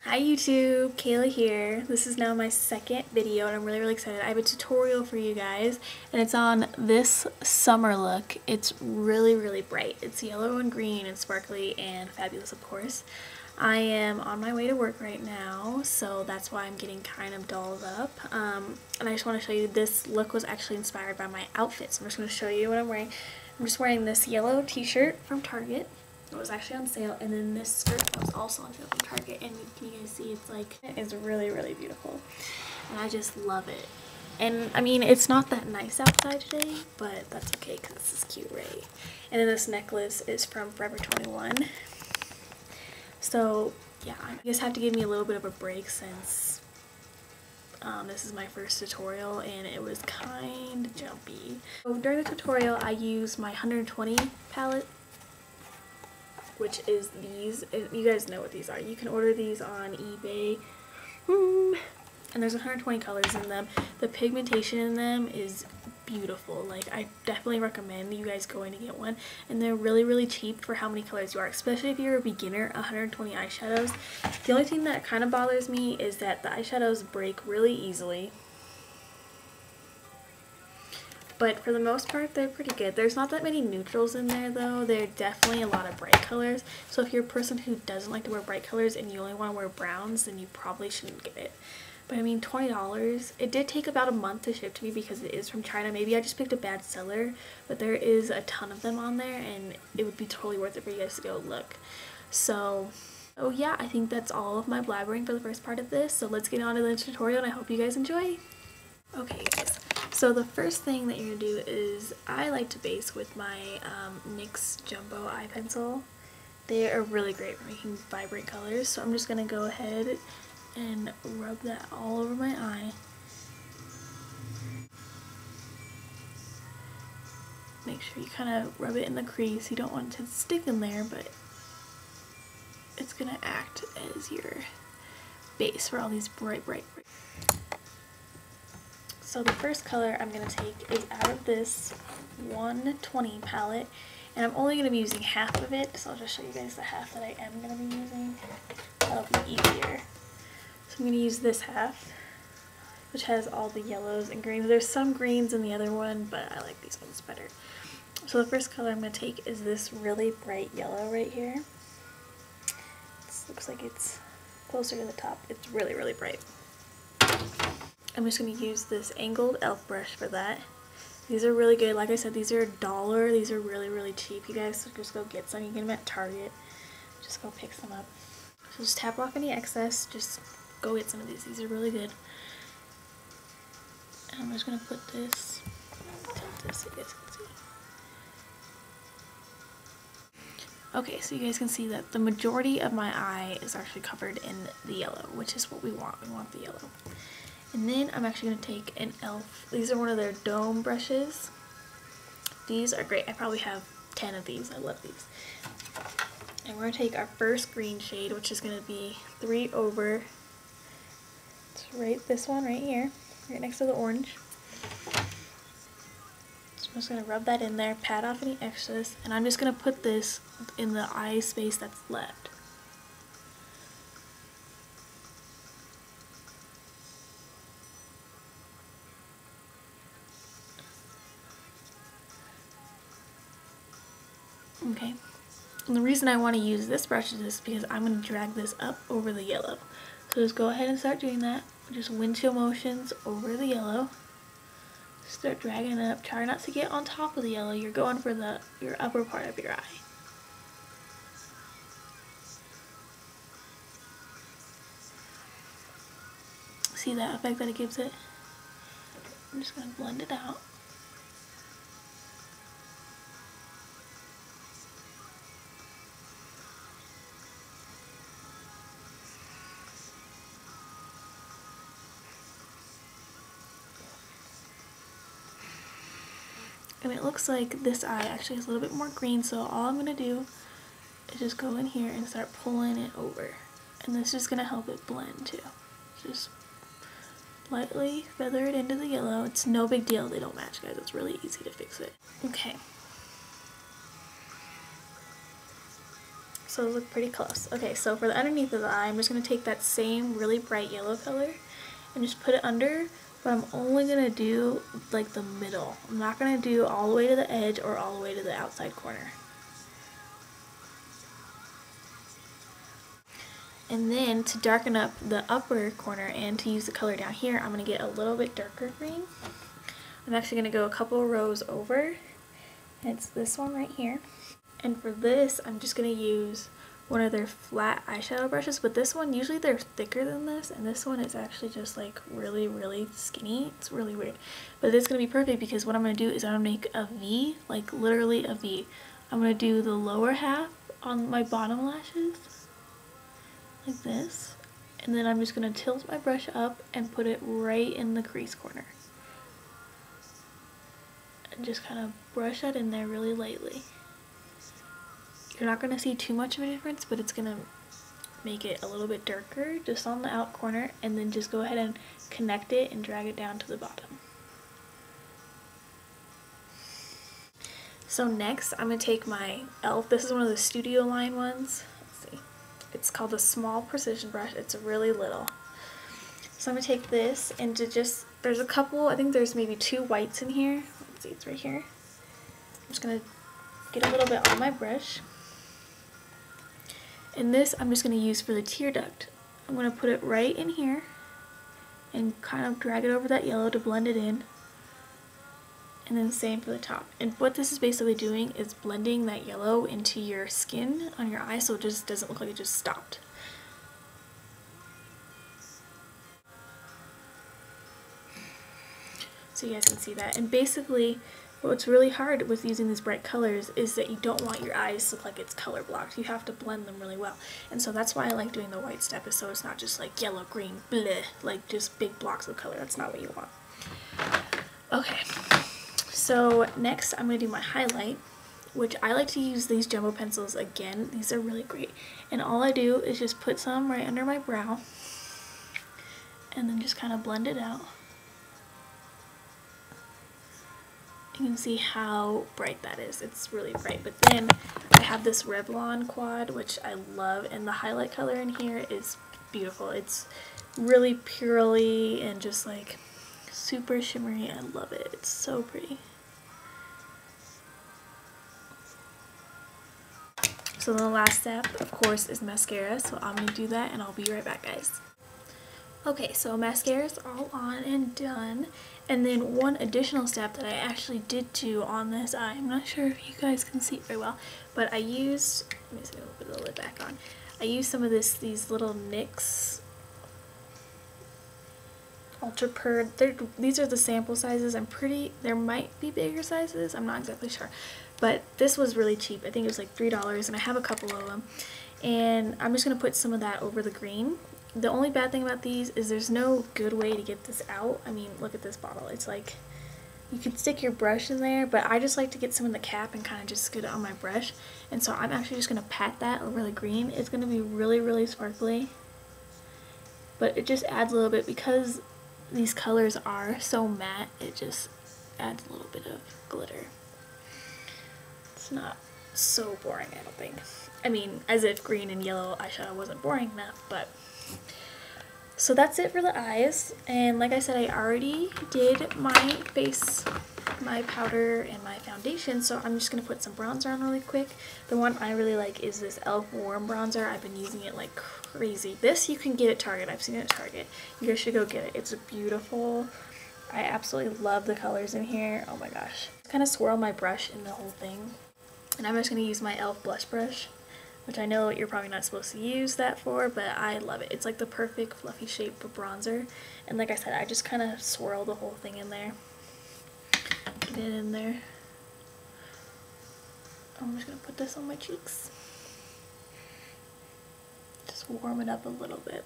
Hi YouTube, Kayla here. This is now my second video and I'm really excited. I have a tutorial for you guys and it's on this summer look. It's really bright. It's yellow and green and sparkly and fabulous, of course. I am on my way to work right now, so that's why I'm getting kind of dolled up. And I just want to show you this look was actually inspired by my outfit. So I'm just going to show you what I'm wearing. I'm just wearing this yellow t-shirt from Target. It was actually on sale, and then this skirt was also on sale from Target, and can you guys see it's really beautiful, and I just love it. And I mean, it's not that nice outside today, but that's okay because this is cute, right? And then this necklace is from Forever 21. So yeah, you guys have to give me a little bit of a break since this is my first tutorial and it was kind of jumpy. So during the tutorial I used my 120 palette, which is these. You guys know what these are. You can order these on eBay. And there's 120 colors in them. The pigmentation in them is beautiful. Like, I definitely recommend you guys going to get one. And they're really cheap for how many colors you are, especially if you're a beginner. 120 eyeshadows. The only thing that kind of bothers me is that the eyeshadows break really easily. But for the most part, they're pretty good. There's not that many neutrals in there, though. There are definitely a lot of bright colors. So if you're a person who doesn't like to wear bright colors and you only want to wear browns, then you probably shouldn't get it. But I mean, $20. It did take about a month to ship to me because it is from China. Maybe I just picked a bad seller, but there is a ton of them on there, and it would be totally worth it for you guys to go look. So yeah, I think that's all of my blabbering for the first part of this. So let's get on to the tutorial, and I hope you guys enjoy. Okay, guys. So the first thing that you're going to do is I like to base with my NYX Jumbo eye pencil. They are really great for making vibrant colors, so I'm just going to go ahead and rub that all over my eye. Make sure you kind of rub it in the crease. You don't want it to stick in there, but it's going to act as your base for all these bright. So the first color I'm going to take is out of this 120 palette, and I'm only going to be using half of it, so I'll just show you guys the half that I am going to be using. That'll be easier. So I'm going to use this half, which has all the yellows and greens. There's some greens in the other one, but I like these ones better. So the first color I'm going to take is this really bright yellow right here. This looks like it's closer to the top. It's really bright. I'm just going to use this angled e.l.f. brush for that. These are really good. Like I said, these are $1. These are really cheap. You guys just go get some. You get them at Target. Just go pick some up. So just tap off any excess. Just go get some of these. These are really good. And I'm just going to put this, tilt this so you guys can see. Okay, so you guys can see that the majority of my eye is actually covered in the yellow, which is what we want. We want the yellow. And then I'm actually going to take an e.l.f. These are one of their dome brushes. These are great. I probably have 10 of these. I love these. And we're going to take our first green shade, which is going to be 3 over. It's right this one right here, right next to the orange. So I'm just going to rub that in there, pat off any excess, and I'm just going to put this in the eye space that's left. Okay, and the reason I want to use this brush is because I'm going to drag this up over the yellow. So just go ahead and start doing that. Just windshield motions over the yellow. Start dragging it up. Try not to get on top of the yellow. You're going for your upper part of your eye. See that effect that it gives it? I'm just going to blend it out. And it looks like this eye actually has a little bit more green, so all I'm going to do is just go in here and start pulling it over. And this is going to help it blend too. Just lightly feather it into the yellow. It's no big deal. They don't match, guys. It's really easy to fix it. Okay. So those look pretty close. Okay, so for the underneath of the eye, I'm just going to take that same really bright yellow color and just put it under, but I'm only going to do like the middle. I'm not going to do all the way to the edge or all the way to the outside corner. And then to darken up the upper corner and to use the color down here, I'm going to get a little bit darker green. I'm actually going to go a couple rows over. It's this one right here. And for this, I'm just going to use one of their flat eyeshadow brushes, but this one, usually they're thicker than this, and this one is actually just like really, really skinny. It's really weird. But it's going to be perfect because what I'm going to do is I'm going to make a V, like literally a V. I'm going to do the lower half on my bottom lashes, like this, and then I'm just going to tilt my brush up and put it right in the crease corner. And just kind of brush that in there really lightly. You're not going to see too much of a difference, but it's going to make it a little bit darker just on the out corner, and then just go ahead and connect it and drag it down to the bottom. So next I'm going to take my e.l.f. This is one of the studio line ones. Let's see. It's called a small precision brush. It's really little. So I'm going to take this and to just, there's a couple, I think there's maybe 2 whites in here. Let's see, it's right here. I'm just going to get a little bit on my brush. And this I'm just going to use for the tear duct. I'm going to put it right in here and kind of drag it over that yellow to blend it in. And then same for the top. And what this is basically doing is blending that yellow into your skin on your eye so it just doesn't look like it just stopped. So you guys can see that. And basically what's really hard with using these bright colors is that you don't want your eyes to look like it's color blocked. You have to blend them really well. And so that's why I like doing the white step, is so it's not just like yellow, green, bleh, like just big blocks of color. That's not what you want. Okay, so next I'm going to do my highlight, which I like to use these jumbo pencils again. These are really great. And all I do is just put some right under my brow and then just kind of blend it out. You can see how bright that is. It's really bright. But then I have this Revlon quad, which I love, and the highlight color in here is beautiful. It's really purely and just like super shimmery. I love it. It's so pretty. So the last step, of course, is mascara. So I'm going to do that and I'll be right back, guys. Okay, so mascara is all on and done. And then one additional step that I actually did do on this eye, I'm not sure if you guys can see it very well, but I used, let me see, I'll put the lid back on. I used some of these little NYX Ultra Purr. These are the sample sizes. There might be bigger sizes, I'm not exactly sure. But this was really cheap. I think it was like $3, and I have a couple of them. And I'm just going to put some of that over the green. The only bad thing about these is there's no good way to get this out. I mean, look at this bottle. It's like, you can stick your brush in there, but I just like to get some in the cap and kind of just get it on my brush. And so I'm actually just going to pat that over the green. It's going to be really, really sparkly. But it just adds a little bit, because these colors are so matte, it just adds a little bit of glitter. It's not so boring, I don't think. I mean, as if green and yellow eyeshadow wasn't boring enough, but... So that's it for the eyes, and like I said, I already did my face, my powder, and my foundation, so I'm just going to put some bronzer on really quick. The one I really like is this e.l.f. Warm Bronzer. I've been using it like crazy. This you can get at Target. I've seen it at Target. You guys should go get it. It's beautiful. I absolutely love the colors in here. Oh my gosh. Kind of swirl my brush in the whole thing, and I'm just going to use my e.l.f. blush brush, which I know you're probably not supposed to use that for, but I love it. It's like the perfect fluffy shape for bronzer. And like I said, I just kind of swirl the whole thing in there. Get it in there. I'm just going to put this on my cheeks. Just warm it up a little bit.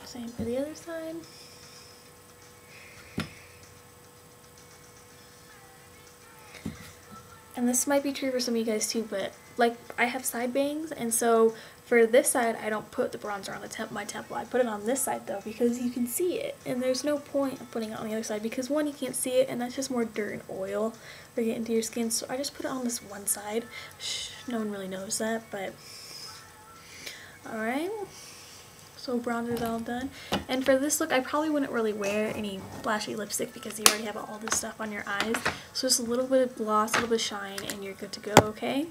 Same for the other side. And this might be true for some of you guys too, but like I have side bangs, and so For this side, I don't put the bronzer on my temple. I put it on this side though because you can see it, and there's no point of putting it on the other side because one, you can't see it, and that's just more dirt and oil that get into your skin. So I just put it on this one side. Shh, no one really knows that, but alright. So bronzer's all done. And for this look, I probably wouldn't really wear any flashy lipstick because you already have all this stuff on your eyes. So just a little bit of gloss, a little bit of shine, and you're good to go, okay?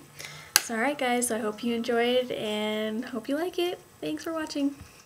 So alright guys, so I hope you enjoyed and hope you like it. Thanks for watching.